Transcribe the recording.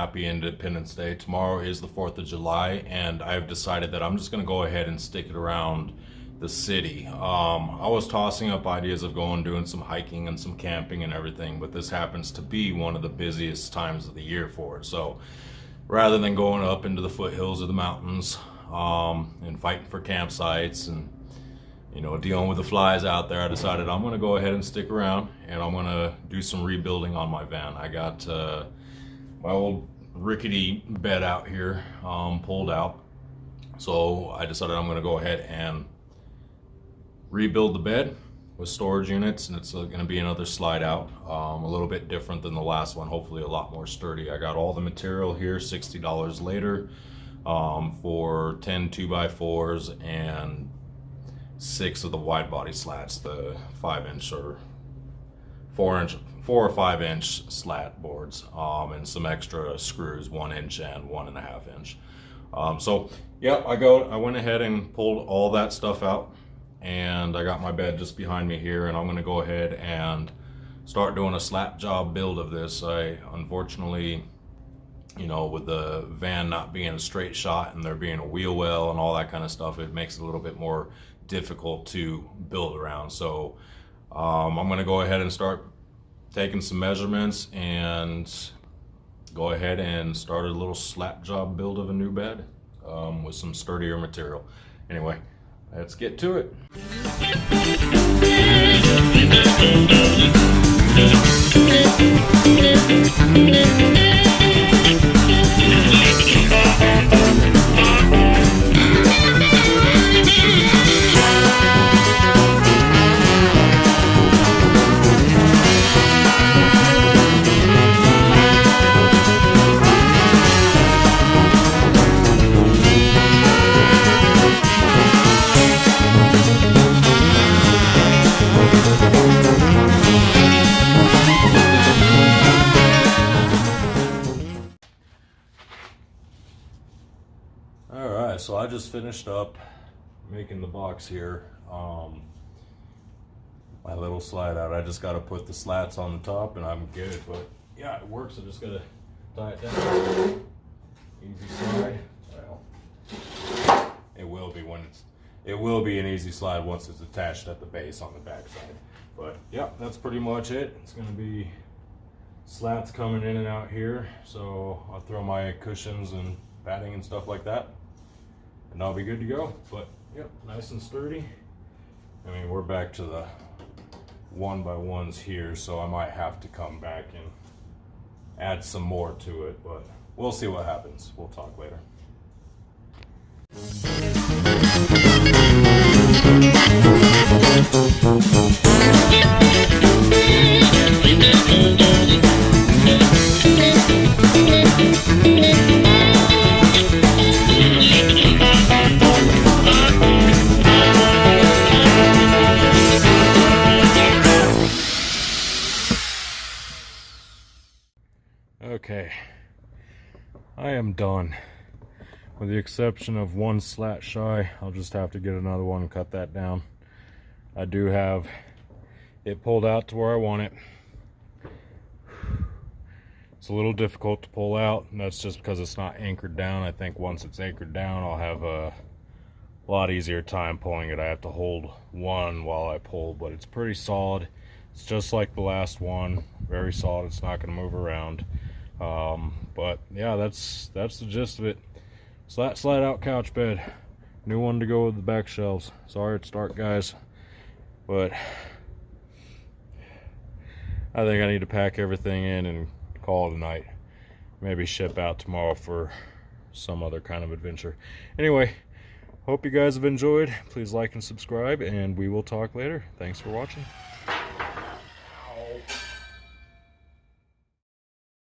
happy Independence Day. Tomorrow is the 4th of July, and I've decided that I'm just going to go ahead and stick it around the city. I was tossing up ideas of doing some hiking and some camping and everything, but this happens to be one of the busiest times of the year for it. So rather than going up into the foothills of the mountains and fighting for campsites and dealing with the flies out there, I decided I'm going to go ahead and stick around, and I'm going to do some rebuilding on my van. I got my old rickety bed out here pulled out, so I decided I'm going to go ahead and rebuild the bed with storage units, and it's going to be another slide out, a little bit different than the last one, hopefully a lot more sturdy. I got all the material here, $60 later, for 10 2x4s and 6 of the wide body slats, the 5-inch or 4 or 5 inch slat boards, and some extra screws, 1 inch and 1.5 inch. So yeah, I went ahead and pulled all that stuff out, and I got my bed just behind me here, and I'm going to go ahead and start doing a slat job build of this. I unfortunately, with the van not being a straight shot and there being a wheel well and all that kind of stuff, it makes it a little bit more difficult to build around. So I'm going to go ahead and start taking some measurements and go ahead and start a little slat job build of a new bed with some sturdier material. Anyway, let's get to it. Alright, so I just finished up making the box here. My little slide out. I just got to put the slats on the top and I'm good, but yeah, it works. I just got to tie it down. Easy slide. Well, it will be an easy slide once it's attached at the base on the back side. But yeah, that's pretty much it. It's going to be slats coming in and out here, so I'll throw my cushions and padding and stuff like that, and I'll be good to go. But yep, nice and sturdy. I mean, we're back to the 1x1s here, so I might have to come back and add some more to it, but we'll see what happens. We'll talk later. Okay, I am done. With the exception of one slat shy, I'll just have to get another one and cut that down. I do have it pulled out to where I want it. It's a little difficult to pull out, and that's just because it's not anchored down. I think once it's anchored down, I'll have a lot easier time pulling it. I have to hold one while I pull, but it's pretty solid. It's just like the last one, very solid. It's not going to move around. But yeah, that's the gist of it. Slide out couch bed, new one to go with the back shelves. Sorry it's dark, guys, but I think I need to pack everything in and call it a night. Maybe ship out tomorrow for some other kind of adventure. Anyway, hope you guys have enjoyed. Please like and subscribe, and we will talk later. Thanks for watching.